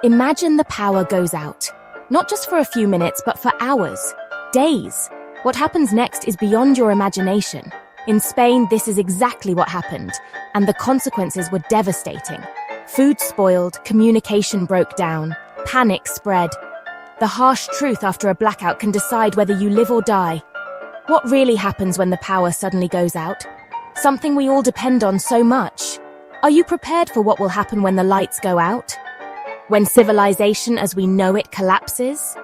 Imagine the power goes out. Not just for a few minutes, but for hours, days. What happens next is beyond your imagination. In Spain, this is exactly what happened, and the consequences were devastating. Food spoiled, communication broke down, panic spread. The harsh truth after a blackout can decide whether you live or die. What really happens when the power suddenly goes out? Something we all depend on so much. Are you prepared for what will happen when the lights go out? When civilization as we know it collapses?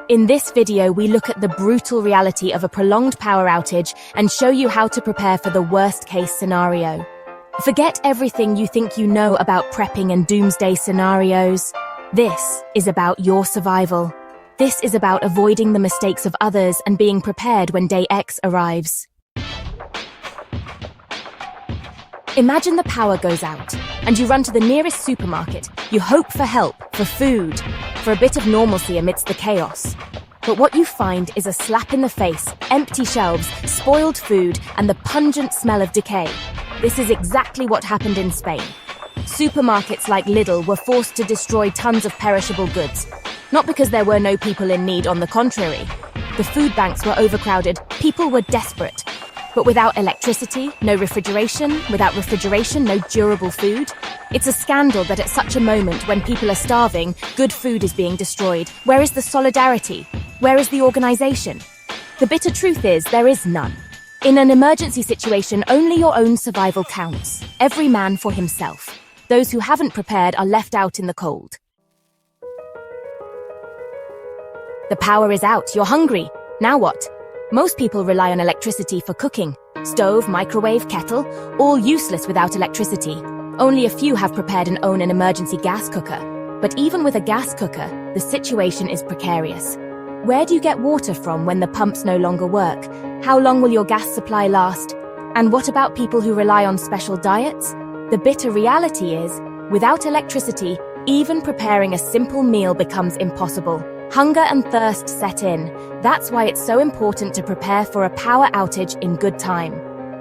In this video, we look at the brutal reality of a prolonged power outage and show you how to prepare for the worst-case scenario. Forget everything you think you know about prepping and doomsday scenarios. This is about your survival. This is about avoiding the mistakes of others and being prepared when day X arrives. Imagine the power goes out, and you run to the nearest supermarket. You hope for help, for food, for a bit of normalcy amidst the chaos. But what you find is a slap in the face, empty shelves, spoiled food, and the pungent smell of decay. This is exactly what happened in Spain. Supermarkets like Lidl were forced to destroy tons of perishable goods. Not because there were no people in need, on the contrary. The food banks were overcrowded, people were desperate. But without electricity, no refrigeration. Without refrigeration, no durable food. It's a scandal that at such a moment when people are starving, good food is being destroyed. Where is the solidarity? Where is the organization? The bitter truth is, there is none. In an emergency situation, only your own survival counts. Every man for himself. Those who haven't prepared are left out in the cold. The power is out, you're hungry. Now what? Most people rely on electricity for cooking. Stove, microwave, kettle, all useless without electricity. Only a few have prepared and own an emergency gas cooker. But even with a gas cooker, the situation is precarious. Where do you get water from when the pumps no longer work? How long will your gas supply last? And what about people who rely on special diets? The bitter reality is, without electricity, even preparing a simple meal becomes impossible. Hunger and thirst set in. That's why it's so important to prepare for a power outage in good time.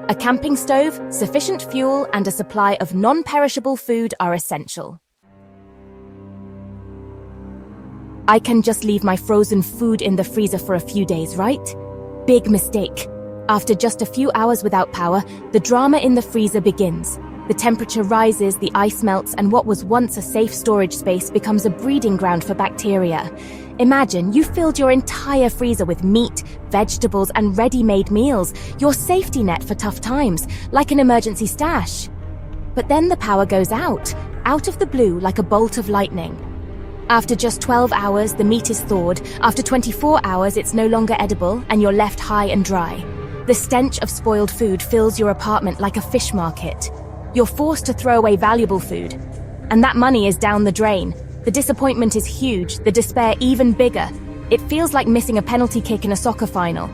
A camping stove, sufficient fuel, and a supply of non-perishable food are essential. I can just leave my frozen food in the freezer for a few days, right? Big mistake. After just a few hours without power, the drama in the freezer begins. The temperature rises, the ice melts, and what was once a safe storage space becomes a breeding ground for bacteria. Imagine you filled your entire freezer with meat, vegetables, and ready-made meals, your safety net for tough times, like an emergency stash. But then the power goes out of the blue like a bolt of lightning. After just 12 hours, the meat is thawed. After 24 hours, it's no longer edible, and you're left high and dry. The stench of spoiled food fills your apartment like a fish market. You're forced to throw away valuable food, and that money is down the drain. The disappointment is huge, the despair even bigger. It feels like missing a penalty kick in a soccer final.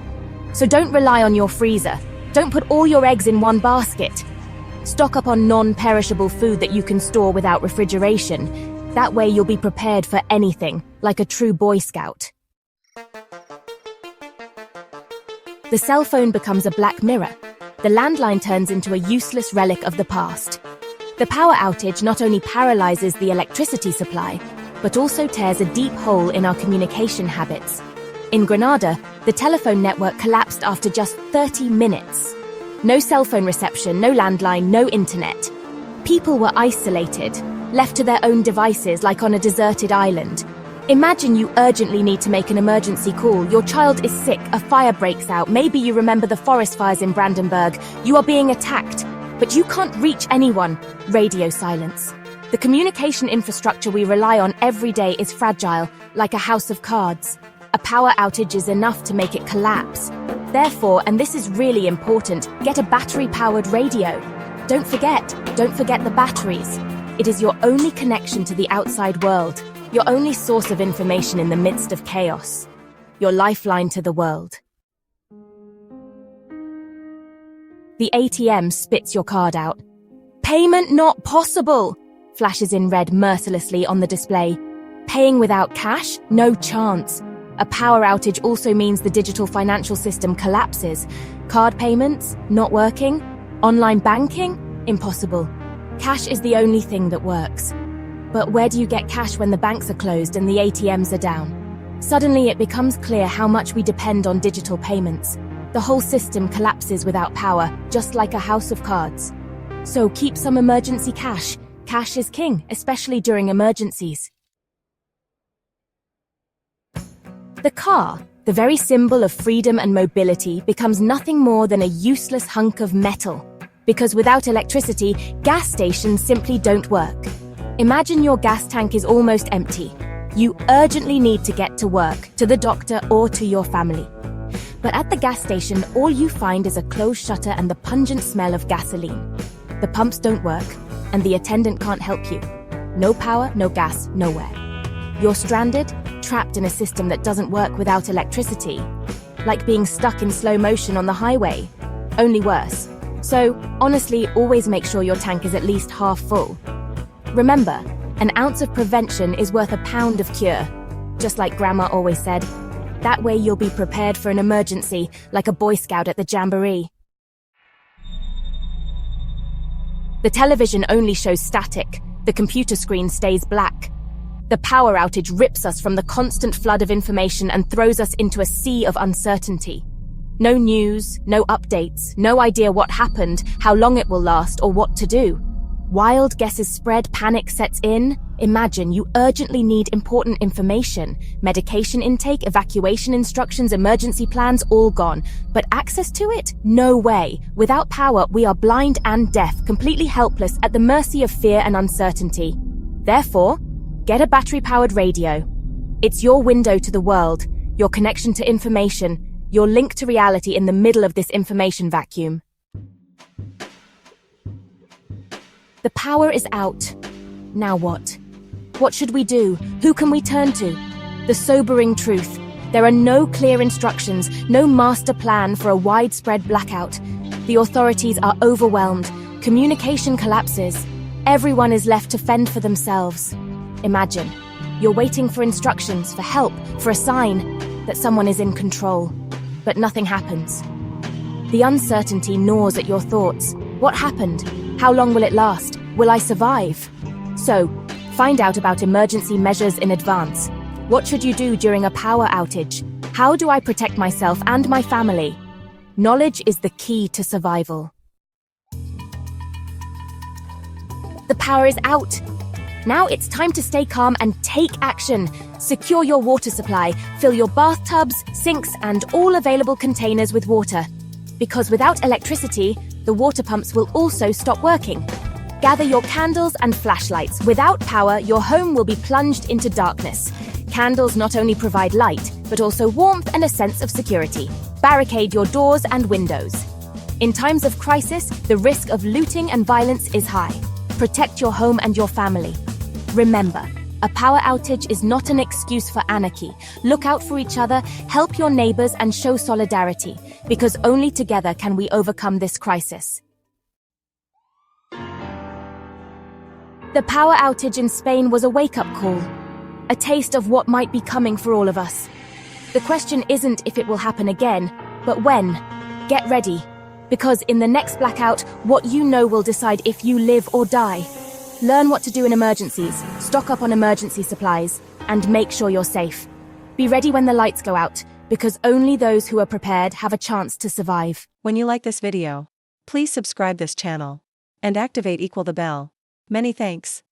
So don't rely on your freezer. Don't put all your eggs in one basket. Stock up on non-perishable food that you can store without refrigeration. That way you'll be prepared for anything, like a true Boy Scout. The cell phone becomes a black mirror. The landline turns into a useless relic of the past. The power outage not only paralyzes the electricity supply, but also tears a deep hole in our communication habits. In Granada, the telephone network collapsed after just 30 minutes. No cell phone reception, no landline, no internet. People were isolated, left to their own devices like on a deserted island. Imagine you urgently need to make an emergency call. Your child is sick, a fire breaks out. Maybe you remember the forest fires in Brandenburg. You are being attacked, but you can't reach anyone. Radio silence. The communication infrastructure we rely on every day is fragile, like a house of cards. A power outage is enough to make it collapse. Therefore, and this is really important, get a battery-powered radio. Don't forget the batteries. It is your only connection to the outside world. Your only source of information in the midst of chaos. Your lifeline to the world. The ATM spits your card out. Payment not possible, flashes in red mercilessly on the display. Paying without cash? No chance. A power outage also means the digital financial system collapses. Card payments? Not working. Online banking? Impossible. Cash is the only thing that works. But where do you get cash when the banks are closed and the ATMs are down? Suddenly it becomes clear how much we depend on digital payments. The whole system collapses without power, just like a house of cards. So keep some emergency cash. Cash is king, especially during emergencies. The car, the very symbol of freedom and mobility, becomes nothing more than a useless hunk of metal. Because without electricity, gas stations simply don't work. Imagine your gas tank is almost empty. You urgently need to get to work, to the doctor, or to your family. But at the gas station, all you find is a closed shutter and the pungent smell of gasoline. The pumps don't work, and the attendant can't help you. No power, no gas, nowhere. You're stranded, trapped in a system that doesn't work without electricity. Like being stuck in slow motion on the highway. Only worse. So, honestly, always make sure your tank is at least half full. Remember, an ounce of prevention is worth a pound of cure. Just like Grandma always said. That way you'll be prepared for an emergency, like a Boy Scout at the Jamboree. The television only shows static. The computer screen stays black. The power outage rips us from the constant flood of information and throws us into a sea of uncertainty. No news, no updates, no idea what happened, how long it will last, or what to do. Wild guesses spread, panic sets in. Imagine you urgently need important information. Medication intake, evacuation instructions, emergency plans, all gone. But access to it? No way. Without power, we are blind and deaf, completely helpless at the mercy of fear and uncertainty. Therefore, get a battery-powered radio. It's your window to the world, your connection to information, your link to reality in the middle of this information vacuum. The power is out. Now what? What should we do? Who can we turn to? The sobering truth. There are no clear instructions, no master plan for a widespread blackout. The authorities are overwhelmed. Communication collapses. Everyone is left to fend for themselves. Imagine, you're waiting for instructions, for help, for a sign that someone is in control. But nothing happens. The uncertainty gnaws at your thoughts. What happened? How long will it last? Will I survive? So, find out about emergency measures in advance. What should you do during a power outage? How do I protect myself and my family? Knowledge is the key to survival. The power is out. Now it's time to stay calm and take action. Secure your water supply, fill your bathtubs, sinks, and all available containers with water. Because without electricity, the water pumps will also stop working. Gather your candles and flashlights. Without power, your home will be plunged into darkness. Candles not only provide light, but also warmth and a sense of security. Barricade your doors and windows. In times of crisis, the risk of looting and violence is high. Protect your home and your family. Remember, a power outage is not an excuse for anarchy. Look out for each other, help your neighbors, and show solidarity, because only together can we overcome this crisis. The power outage in Spain was a wake-up call, a taste of what might be coming for all of us. The question isn't if it will happen again, but when. Get ready, because in the next blackout, what you know will decide if you live or die. Learn what to do in emergencies, stock up on emergency supplies, and make sure you're safe. Be ready when the lights go out, because only those who are prepared have a chance to survive. When you like this video, please subscribe this channel and activate the bell. Many thanks.